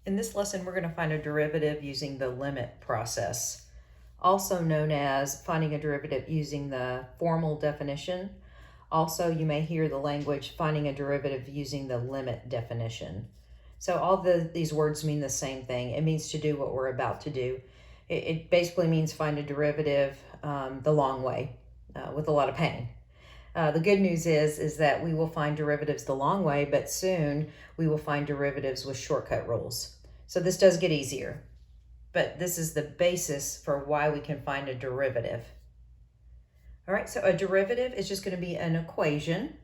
In this lesson, we're going to find a derivative using the limit process, also known as finding a derivative using the formal definition. Also, you may hear the language finding a derivative using the limit definition. So all these words mean the same thing. It means to do what we're about to do. It basically means find a derivative the long way with a lot of pain. The good news is that we will find derivatives the long way, but soon we will find derivatives with shortcut rules. So this does get easier, but this is the basis for why we can find a derivative. All right, so a derivative is just going to be an equation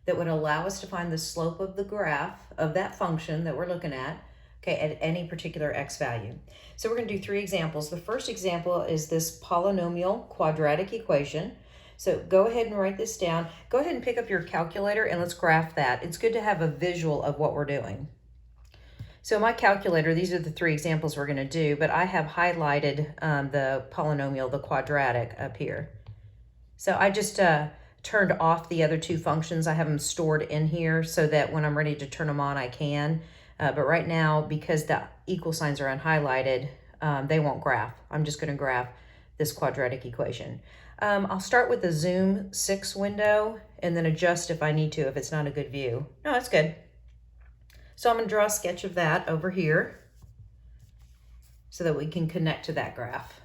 that would allow us to find the slope of the graph of that function that we're looking at, okay, at any particular x value. So we're going to do 3 examples. The first example is this polynomial quadratic equation. So go ahead and write this down. Go ahead and pick up your calculator and let's graph that. It's good to have a visual of what we're doing. So my calculator, these are the 3 examples we're going to do, but I have highlighted the polynomial, the quadratic up here. So I just turned off the other 2 functions. I have them stored in here so that when I'm ready to turn them on, I can. But right now, because the equal signs are unhighlighted, they won't graph. I'm just going to graph this quadratic equation. I'll start with the zoom 6 window and then adjust if I need to, if it's not a good view. No, it's good. So I'm going to draw a sketch of that over here so that we can connect to that graph.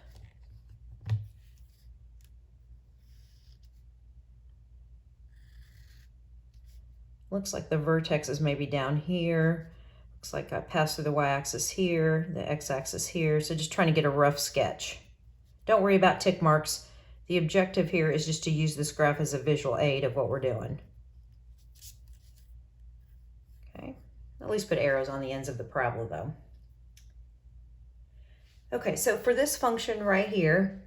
Looks like the vertex is maybe down here. Looks like I passed through the y-axis here, the x-axis here. So just trying to get a rough sketch. Don't worry about tick marks. The objective here is just to use this graph as a visual aid of what we're doing. Okay, at least put arrows on the ends of the parabola though. Okay, so for this function right here,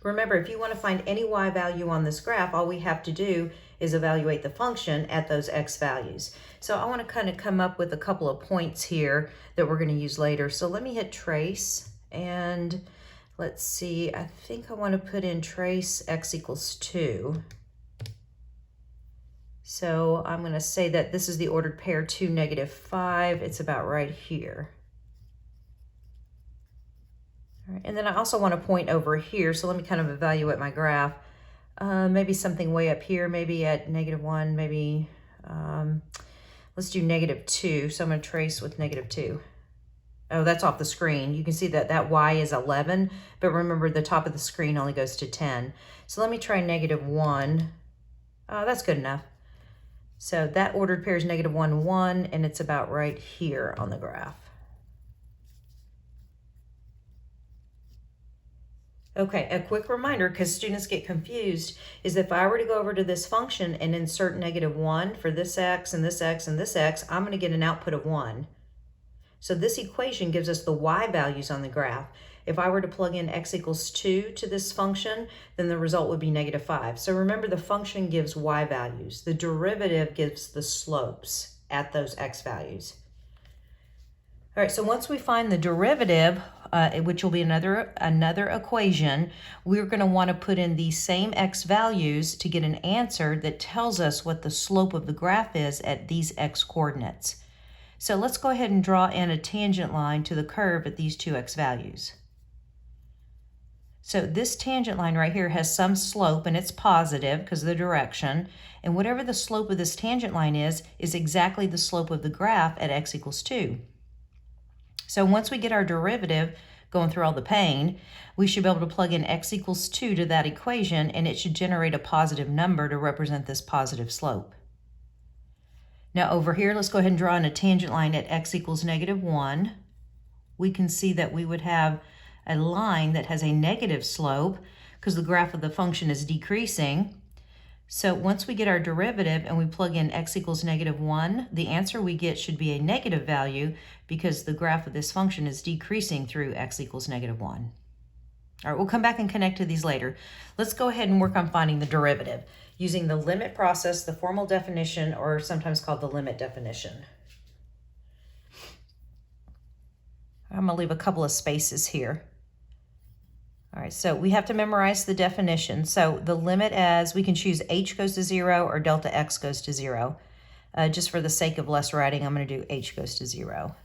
remember, if you want to find any y value on this graph, all we have to do is evaluate the function at those x values. So I want to kind of come up with a couple of points here that we're going to use later. So let me hit trace and let's see, I think I want to put in trace x equals 2. So I'm going to say that this is the ordered pair 2, -5. It's about right here. All right, and then I also want to point over here. So let me kind of evaluate my graph. Maybe something way up here, maybe at -1, maybe, let's do -2. So I'm going to trace with -2. Oh, that's off the screen. You can see that that y is 11, but remember the top of the screen only goes to 10. So let me try -1. That's good enough. So that ordered pair is -1, 1, and it's about right here on the graph. Okay, a quick reminder, because students get confused, is if I were to go over to this function and insert -1 for this x and this x and this x, I'm going to get an output of 1. So this equation gives us the y values on the graph. If I were to plug in x equals 2 to this function, then the result would be -5. So remember, the function gives y values. The derivative gives the slopes at those x values. All right, so once we find the derivative, which will be another equation, we're going to want to put in these same x values to get an answer that tells us what the slope of the graph is at these x coordinates. So let's go ahead and draw in a tangent line to the curve at these 2 x values. So this tangent line right here has some slope, and it's positive because of the direction. And whatever the slope of this tangent line is exactly the slope of the graph at x equals 2. So once we get our derivative, going through all the pain, we should be able to plug in x equals 2 to that equation, and it should generate a positive number to represent this positive slope. Now over here, let's go ahead and draw in a tangent line at x equals -1. We can see that we would have a line that has a negative slope because the graph of the function is decreasing. So once we get our derivative and we plug in x equals -1, the answer we get should be a negative value because the graph of this function is decreasing through x equals -1. All right, we'll come back and connect to these later. Let's go ahead and work on finding the derivative using the limit process, the formal definition, or sometimes called the limit definition. I'm going to leave a couple of spaces here. All right, so we have to memorize the definition. So the limit, as we can choose h goes to 0 or delta x goes to 0. Just for the sake of less writing, I'm going to do h goes to 0.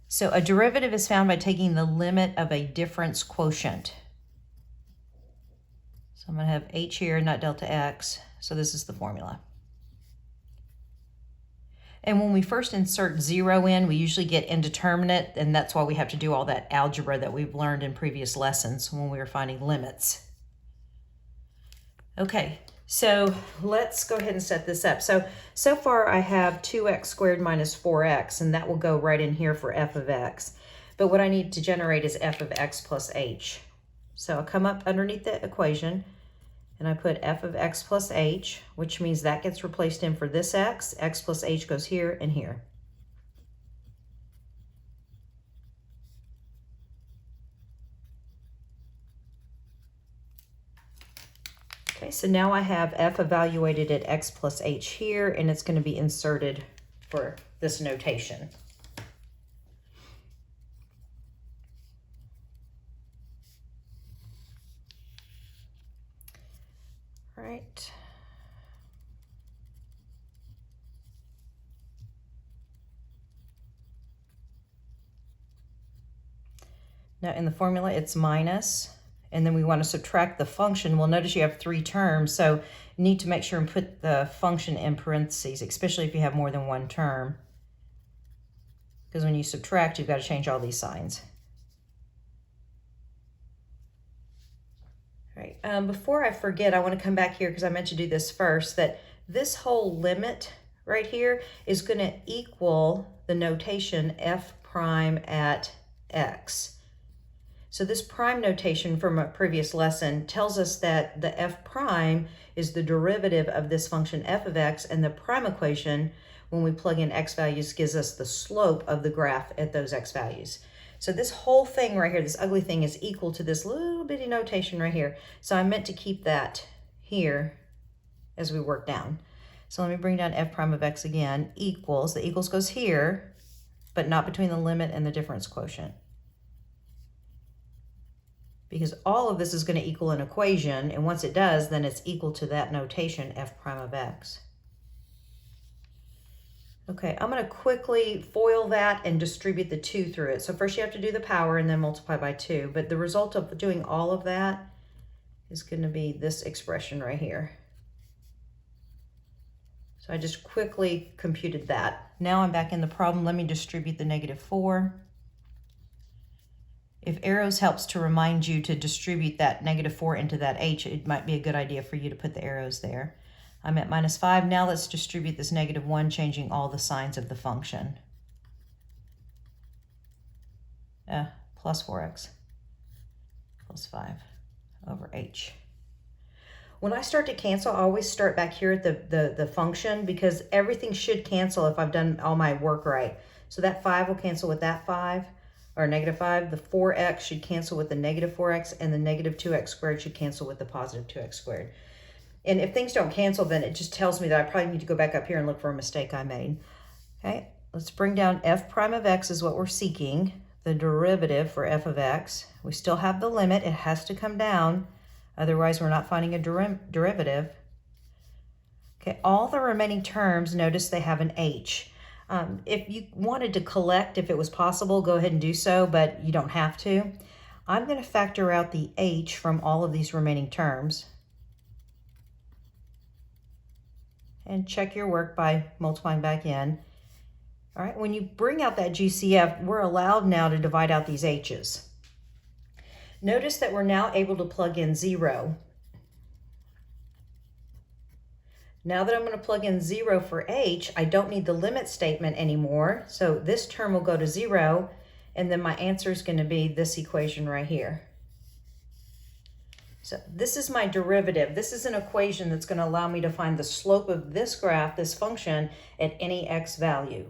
So a derivative is found by taking the limit of a difference quotient. So I'm going to have h here, not delta x. So this is the formula. And when we first insert 0 in, we usually get indeterminate, and that's why we have to do all that algebra that we've learned in previous lessons when we were finding limits. Okay, so let's go ahead and set this up. So far I have 2x squared minus 4x, and that will go right in here for f of x. But what I need to generate is f of x plus h. So I'll come up underneath the equation, and I put f of x plus h, which means that gets replaced in for this x. X plus h goes here and here. Okay, so now I have f evaluated at x plus h here, and it's going to be inserted for this notation. All right. Now in the formula, it's minus, and then we want to subtract the function. Well, notice you have 3 terms, so you need to make sure and put the function in parentheses, especially if you have more than one term. Because when you subtract, you've got to change all these signs. All right, before I forget, I want to come back here because I meant to do this first, that this whole limit right here is going to equal the notation f prime at x. So this prime notation from a previous lesson tells us that the f prime is the derivative of this function f of x, and the prime equation, when we plug in x values, gives us the slope of the graph at those x values. So this whole thing right here, this ugly thing, is equal to this little bitty notation right here. So I meant to keep that here as we work down. So let me bring down f prime of x again, equals, the equals goes here, but not between the limit and the difference quotient. Because all of this is going to equal an equation, and once it does, then it's equal to that notation, f prime of x. Okay, I'm going to quickly FOIL that and distribute the 2 through it. So first you have to do the power and then multiply by 2, but the result of doing all of that is going to be this expression right here. So I just quickly computed that. Now I'm back in the problem. Let me distribute the -4. If arrows helps to remind you to distribute that -4 into that h, it might be a good idea for you to put the arrows there. I'm at -5. Now let's distribute this -1, changing all the signs of the function. Plus 4x plus 5 over h. When I start to cancel, I always start back here at the function, because everything should cancel if I've done all my work right. So that 5 will cancel with that 5. Or -5, the 4x should cancel with the -4x, and the -2x squared should cancel with the +2x squared. And if things don't cancel, then it just tells me that I probably need to go back up here and look for a mistake I made. Okay, let's bring down f prime of x is what we're seeking, the derivative for f of x. We still have the limit, it has to come down, otherwise we're not finding a derivative. Okay, all the remaining terms, notice they have an h. If you wanted to collect, if it was possible, go ahead and do so, but you don't have to. I'm going to factor out the h from all of these remaining terms. And check your work by multiplying back in. All right, when you bring out that GCF, we're allowed now to divide out these h's. Notice that we're now able to plug in 0. Now that I'm going to plug in 0 for h, I don't need the limit statement anymore. So this term will go to 0, and then my answer is going to be this equation right here. So this is my derivative. This is an equation that's going to allow me to find the slope of this graph, this function, at any x value.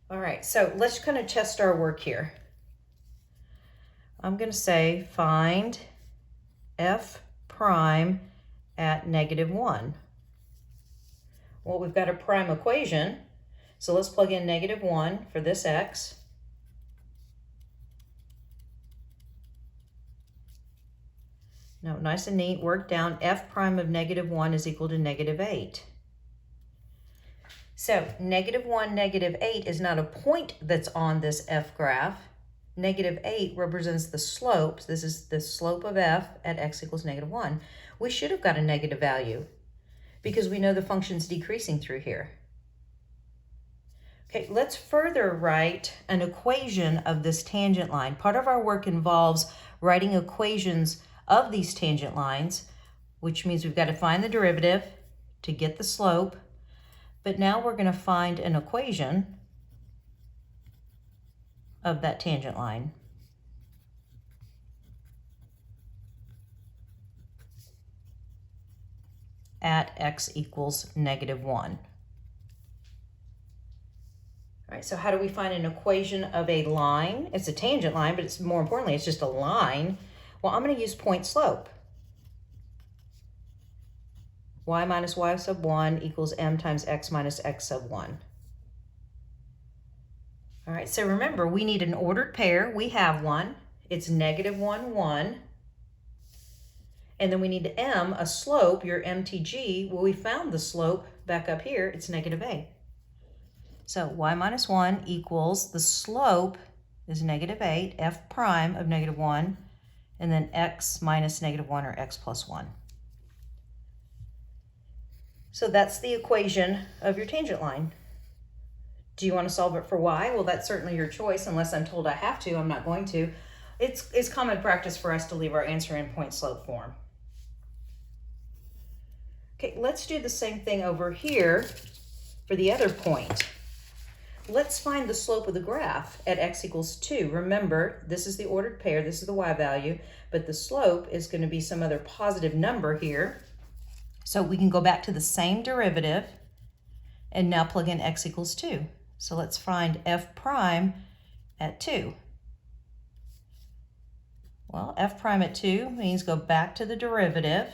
All right, so let's kind of test our work here. I'm going to say find f prime at -1. Well, we've got a prime equation, so let's plug in -1 for this x. Now, nice and neat, work down. F prime of -1 is equal to -8. So -1, -8 is not a point that's on this f graph. -8 represents the slopes. This is the slope of f at x equals -1. We should have got a negative value because we know the function's decreasing through here. Okay, let's further write an equation of this tangent line. Part of our work involves writing equations of these tangent lines, which means we've got to find the derivative to get the slope. But now we're going to find an equation of that tangent line. At x equals -1. All right, so how do we find an equation of a line? It's a tangent line, but it's more importantly, it's just a line. Well, I'm going to use point slope. Y minus y sub 1 equals m times x minus x sub 1. All right, so remember, we need an ordered pair. We have one. It's -1, 1. And then we need m, a slope, your MTG. Well, we found the slope back up here. It's -8. So y minus 1 equals, the slope is -8, f prime of -1, and then x minus -1, or x plus 1. So that's the equation of your tangent line. Do you want to solve it for y? Well, that's certainly your choice. Unless I'm told I have to, I'm not going to. It's common practice for us to leave our answer in point slope form. Okay, let's do the same thing over here for the other point. Let's find the slope of the graph at x equals 2. Remember, this is the ordered pair, this is the y value, but the slope is going to be some other positive number here. So we can go back to the same derivative and now plug in x equals 2. So let's find f prime at 2. Well, f prime at 2 means go back to the derivative.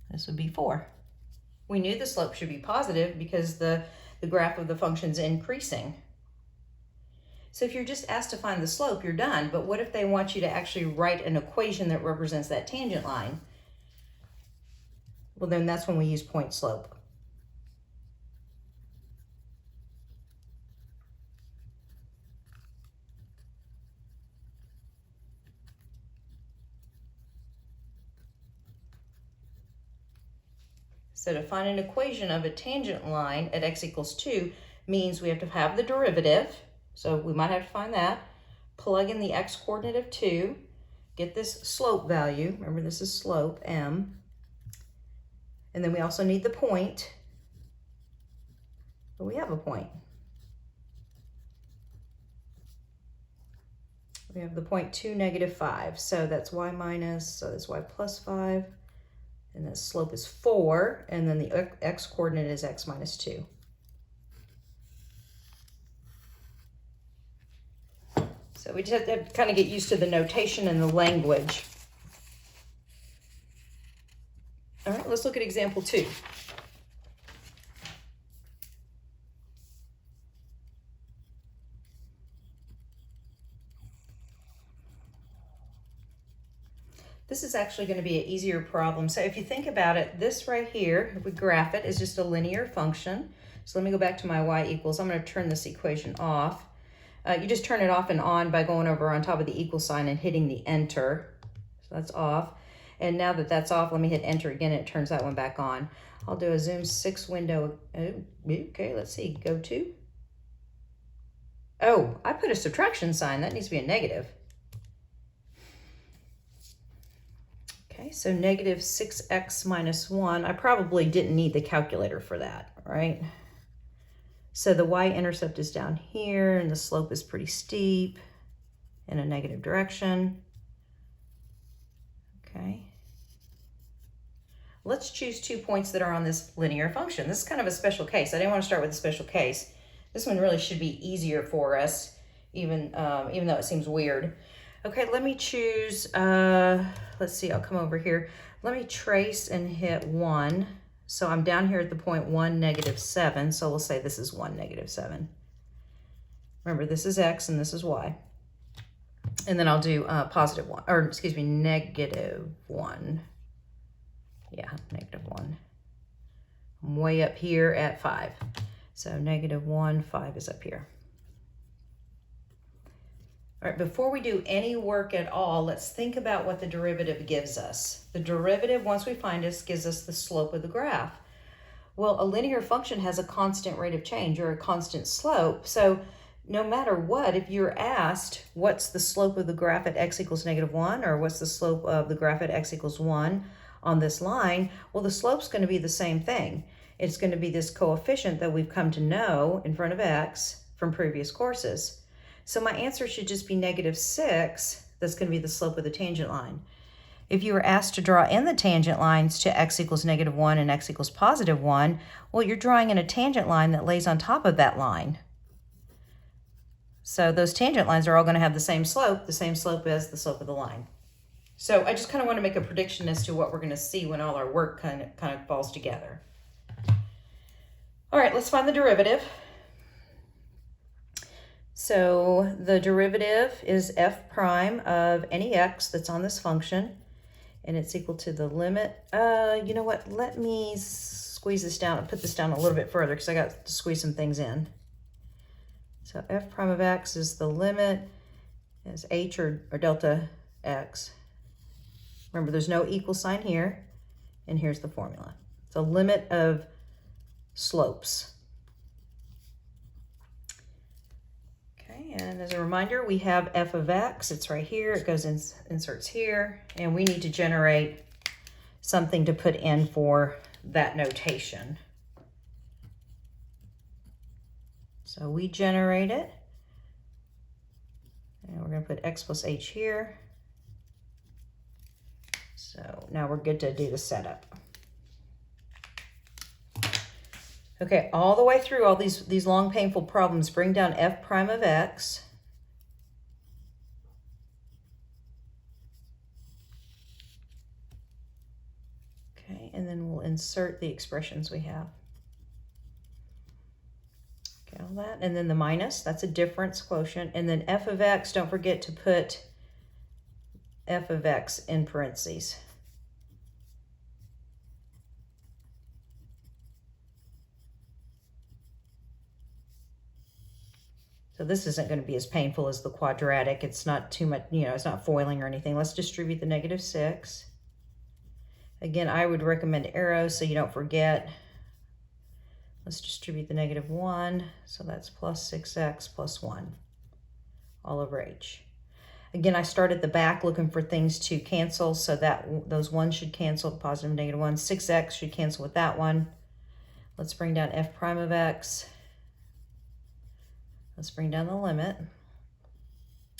This would be 4. We knew the slope should be positive because the graph of the function's increasing. So if you're just asked to find the slope, you're done. But what if they want you to actually write an equation that represents that tangent line? Well, then that's when we use point slope. So to find an equation of a tangent line at x equals 2 means we have to have the derivative. So we might have to find that. Plug in the x coordinate of 2. Get this slope value. Remember, this is slope, m. And then we also need the point. But we have a point. We have the point 2, -5. So that's y minus, so that's y plus 5. And the slope is 4. And then the x coordinate is x minus 2. So we just have to kind of get used to the notation and the language. All right, let's look at example 2. This is actually going to be an easier problem. So if you think about it, this right here, if we graph it, is just a linear function. So let me go back to my y equals. I'm going to turn this equation off. You just turn it off and on by going over on top of the equal sign and hitting the enter. So that's off. And now that that's off, let me hit enter again. And it turns that one back on. I'll do a zoom 6 window. Okay, let's see. Go to. Oh, I put a subtraction sign. That needs to be a negative. Okay, so -6x minus 1. I probably didn't need the calculator for that, right? So the y-intercept is down here, and the slope is pretty steep in a negative direction. Okay. Let's choose 2 points that are on this linear function. This is kind of a special case. I didn't want to start with a special case. This one really should be easier for us, even though it seems weird. Okay, let me choose, let's see, I'll come over here. Let me trace and hit 1. So I'm down here at the point 1, -7. So we'll say this is 1, -7. Remember, this is x and this is y. And then I'll do +1, or excuse me, -1. Yeah, -1. I'm way up here at 5. So -1, 5 is up here. All right, before we do any work at all, let's think about what the derivative gives us. The derivative, once we find this, gives us the slope of the graph. Well, a linear function has a constant rate of change or a constant slope. So no matter what, if you're asked what's the slope of the graph at x equals -1 or what's the slope of the graph at x equals 1 on this line, well, the slope's going to be the same thing. It's going to be this coefficient that we've come to know in front of x from previous courses. So my answer should just be -6. That's going to be the slope of the tangent line. If you were asked to draw in the tangent lines to x equals -1 and x equals +1, well, you're drawing in a tangent line that lays on top of that line. So those tangent lines are all going to have the same slope as the slope of the line. So I just kind of want to make a prediction as to what we're going to see when all our work kind of falls together. All right, let's find the derivative. So the derivative is f prime of any x that's on this function, and it's equal to the limit. You know what? Let me squeeze this down and put this down a little bit further because I got to squeeze some things in. So f prime of x is the limit as h or delta x. Remember, there's no equal sign here, and here's the formula. It's a limit of slopes. And as a reminder, we have f of x. It's right here. It goes in, inserts here. And we need to generate something to put in for that notation. So we generate it. And we're going to put x plus h here. So now we're good to do the setup. Okay, all the way through all these long painful problems, bring down f prime of x. Okay, and then we'll insert the expressions we have. Okay, all that, and then the minus, that's a difference quotient. And then f of x, don't forget to put f of x in parentheses. So this isn't going to be as painful as the quadratic. It's not too much, it's not foiling or anything. Let's distribute the -6. Again, I would recommend arrows so you don't forget. Let's distribute the -1. So that's plus 6x plus 1 all over h. Again, I start at the back looking for things to cancel, so that those ones should cancel, positive and -1. 6x should cancel with that one. Let's bring down f prime of x. Let's bring down the limit.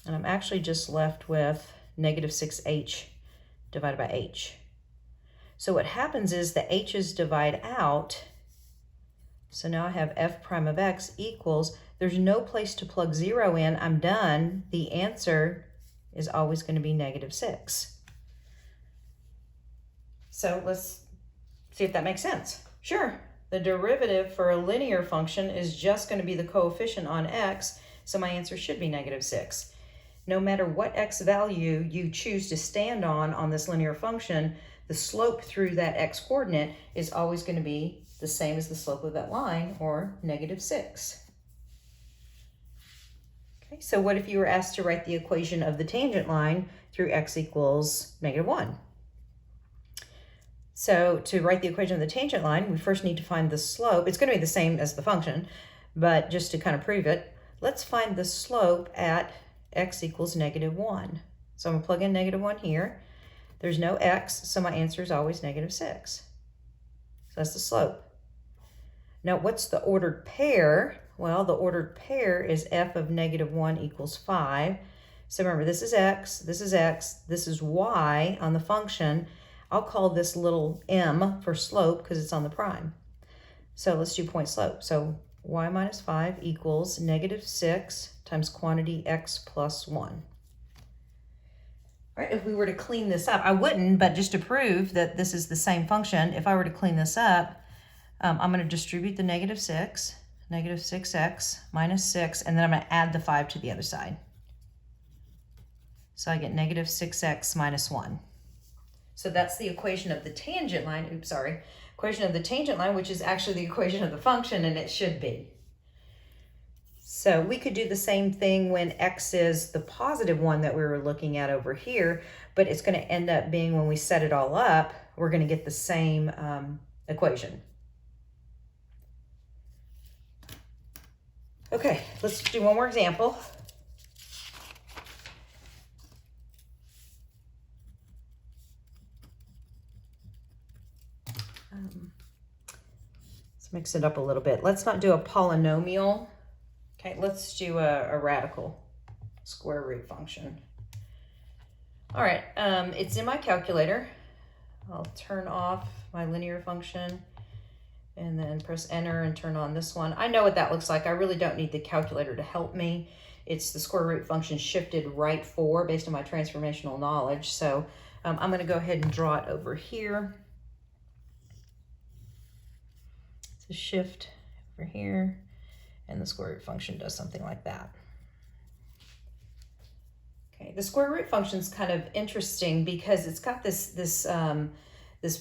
And I'm actually just left with -6h divided by h. So what happens is the h's divide out. So now I have f prime of x equals, there's no place to plug 0 in. I'm done. The answer is always going to be -6. So let's see if that makes sense. Sure. The derivative for a linear function is just going to be the coefficient on x, so my answer should be -6. No matter what x value you choose to stand on this linear function, the slope through that x coordinate is always going to be the same as the slope of that line, or -6. Okay, so what if you were asked to write the equation of the tangent line through x equals -1? So to write the equation of the tangent line, we first need to find the slope. It's going to be the same as the function, but just to kind of prove it, let's find the slope at x equals -1. So I'm going to plug in -1 here. There's no x, so my answer is always -6. So that's the slope. Now, what's the ordered pair? Well, the ordered pair is f of -1 equals 5. So remember, this is x, this is y on the function. I'll call this little m for slope because it's on the prime. So let's do point slope. So y minus 5 equals -6 times quantity x plus 1. All right, if we were to clean this up, I wouldn't, but just to prove that this is the same function, if I were to clean this up, I'm going to distribute the -6, -6x minus 6, and then I'm going to add the 5 to the other side. So I get -6x minus 1. So that's the equation of the tangent line. Oops, sorry. Equation of the tangent line, which is actually the equation of the function, and it should be. So we could do the same thing when x is the positive one that we were looking at over here, but it's going to end up being, when we set it all up, we're going to get the same equation. Okay, let's do one more example. Let's mix it up a little bit. Let's not do a polynomial. Okay, let's do a radical square root function. All right, it's in my calculator. I'll turn off my linear function and then press enter and turn on this one. I know what that looks like. I really don't need the calculator to help me. It's the square root function shifted right 4 based on my transformational knowledge. So I'm going to go ahead and draw it over here. It's a shift over here, and the square root function does something like that. Okay, the square root function is kind of interesting because it's got this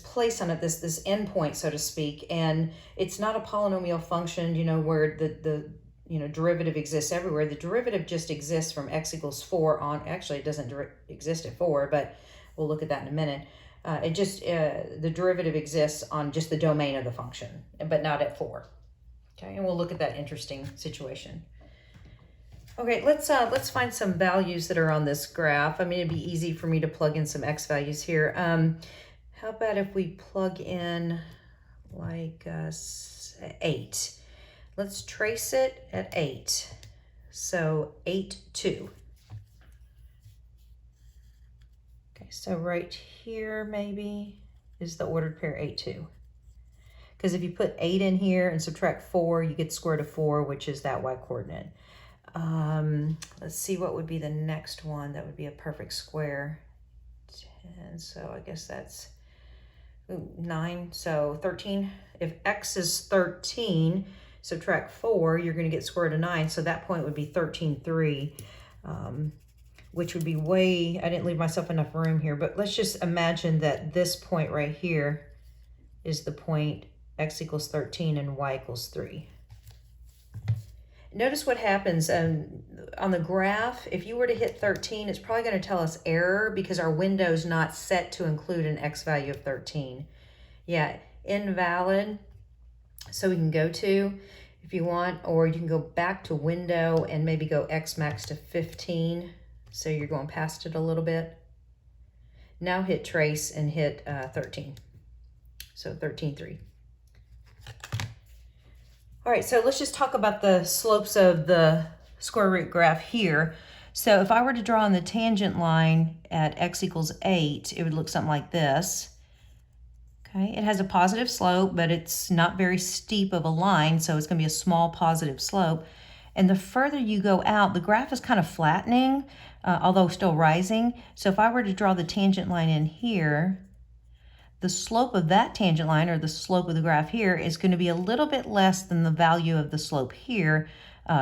place on it, this endpoint, so to speak, and it's not a polynomial function, you know, where the derivative exists everywhere. The derivative just exists from x equals 4 on. Actually, it doesn't exist at 4, but we'll look at that in a minute. The derivative exists on just the domain of the function, but not at 4. Okay, and we'll look at that interesting situation. Okay, let's find some values that are on this graph. I mean, it'd be easy for me to plug in some x values here. How about if we plug in like 8? Let's trace it at 8. So 8, 2. Okay, so right here maybe is the ordered pair 8, 2. Because if you put 8 in here and subtract 4, you get the square root of 4, which is that y coordinate. Let's see what would be the next one that would be a perfect square. 10, so I guess that's 9, so 13. If x is 13, subtract 4, you're going to get square root of 9, so that point would be 13, 3, which would be way, I didn't leave myself enough room here, but let's just imagine that this point right here is the point x equals 13 and y equals 3. Notice what happens on the graph. If you were to hit 13, it's probably going to tell us error because our window's not set to include an x value of 13. Yeah, invalid. So we can go to, if you want, or you can go back to window and maybe go x max to 15. So you're going past it a little bit. Now hit trace and hit 13. So 13, 3. All right, so let's just talk about the slopes of the square root graph here. So if I were to draw on the tangent line at x equals 8, it would look something like this. Okay, it has a positive slope, but it's not very steep of a line, so it's going to be a small positive slope. And the further you go out, the graph is kind of flattening, although still rising. So if I were to draw the tangent line in here, the slope of that tangent line, or the slope of the graph here, is going to be a little bit less than the value of the slope here,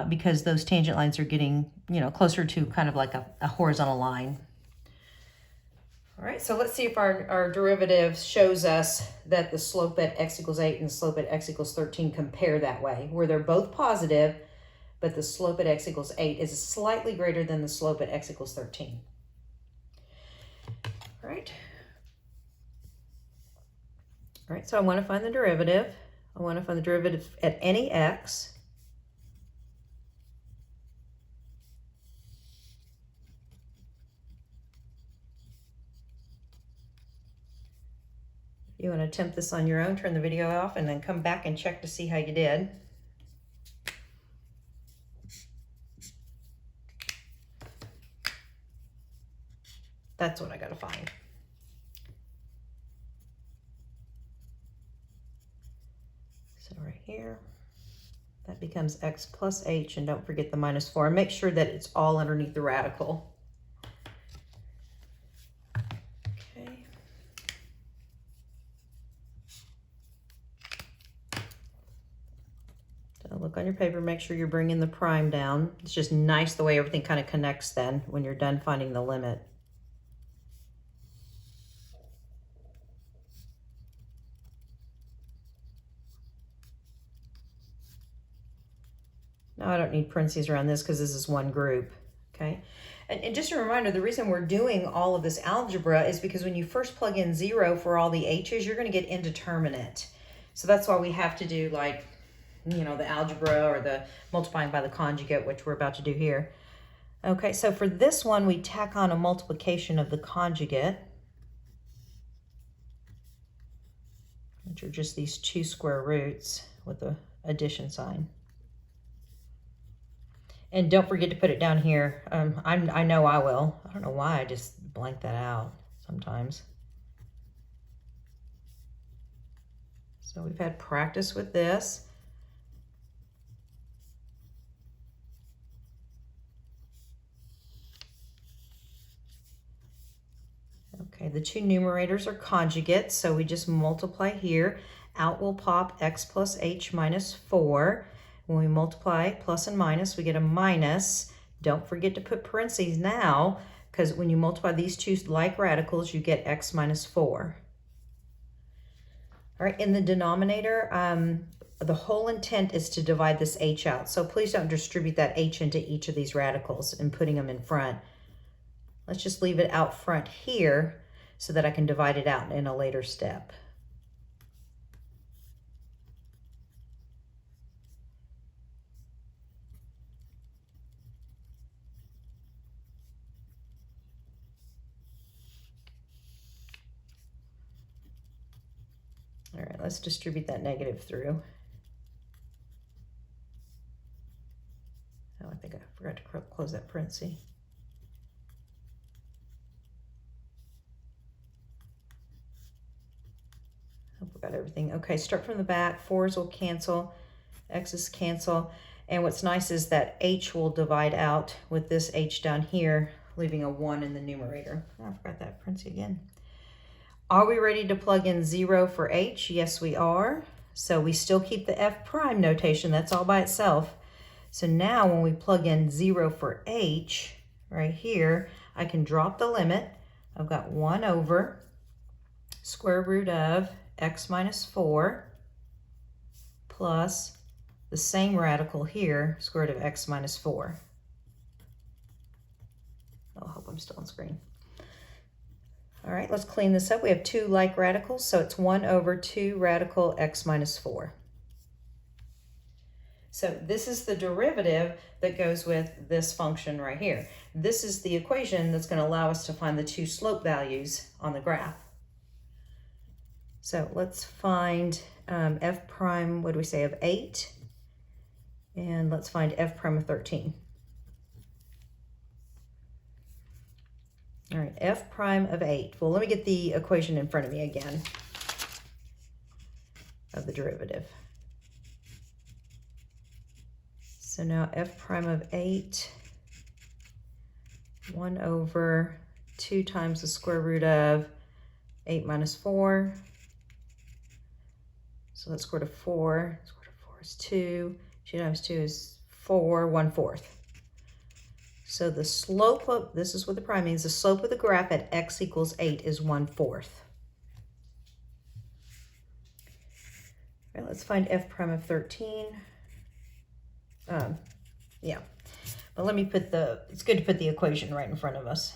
because those tangent lines are getting, closer to kind of like a horizontal line. All right, so let's see if our derivative shows us that the slope at x equals 8 and the slope at x equals 13 compare that way, where they're both positive, but the slope at x equals 8 is slightly greater than the slope at x equals 13. All right. All right, so I want to find the derivative. I want to find the derivative at any x. If you want to attempt this on your own, turn the video off and then come back and check to see how you did. That's what I got to find. So right here, that becomes x plus h, and don't forget the minus 4. And make sure that it's all underneath the radical. Okay. So look on your paper, make sure you're bringing the prime down. It's just nice the way everything kind of connects then when you're done finding the limit. No, I don't need parentheses around this because this is one group, okay? And just a reminder, the reason we're doing all of this algebra is because when you first plug in 0 for all the h's, you're going to get indeterminate. So that's why we have to do, like, you know, the algebra or the multiplying by the conjugate, which we're about to do here. Okay, so for this one, we tack on a multiplication of the conjugate, which are just these 2 square roots with the addition sign. And don't forget to put it down here. I know I will. I don't know why I just blank that out sometimes. So we've had practice with this. Okay, the 2 numerators are conjugates, so we just multiply here. Out will pop x plus h minus 4. When we multiply plus and minus, we get a minus. Don't forget to put parentheses now, because when you multiply these 2 like radicals, you get x minus 4. All right, in the denominator, the whole intent is to divide this h out. So please don't distribute that h into each of these radicals and putting them in front. Let's just leave it out front here so that I can divide it out in a later step. All right, let's distribute that negative through. Oh, I think I forgot to close that parenthesis. Hope we got everything. Okay, start from the back. 4's will cancel, x's cancel. And what's nice is that h will divide out with this h down here, leaving a 1 in the numerator. Oh, I forgot that parenthesis again. Are we ready to plug in 0 for h? Yes, we are. So we still keep the f prime notation. That's all by itself. So now when we plug in 0 for h, right here, I can drop the limit. I've got 1 over square root of x minus 4 plus the same radical here, square root of x minus 4. Oh, I hope I'm still on screen. All right, let's clean this up. We have 2 like radicals, so it's 1 over 2 radical x minus 4. So this is the derivative that goes with this function right here. This is the equation that's going to allow us to find the 2 slope values on the graph. So let's find f prime, what do we say, of 8? And let's find f prime of 13. All right, f prime of 8. Well, let me get the equation in front of me again of the derivative. So now f prime of 8, 1 over 2 times the square root of 8 minus 4. So let's square root of 4. Square root of 4 is 2. 2 times 2 is 4, 1/4. So the slope of, this is what the prime means, the slope of the graph at x equals 8 is 1/4. All right, let's find f prime of 13. Yeah, but let me put it's good to put the equation right in front of us.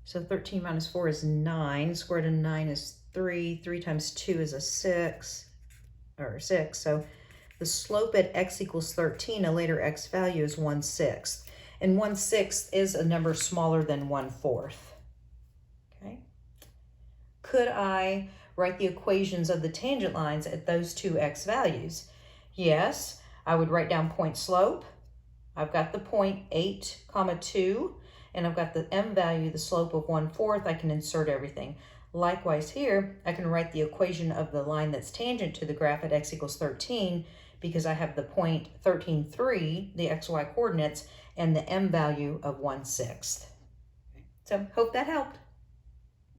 So 13 minus 4 is 9. Square root of 9 is 3. 3 times 2 is a 6, or 6. So the slope at x equals 13, a later x value, is 1/6. And 1/6 is a number smaller than 1/4. Okay. Could I write the equations of the tangent lines at those 2 x values? Yes, I would write down point slope. I've got the point 8, 2. And I've got the m value, the slope of 1/4, I can insert everything. Likewise here, I can write the equation of the line that's tangent to the graph at x equals 13 because I have the point 13, 3, the xy coordinates, and the m value of 1/6. So hope that helped.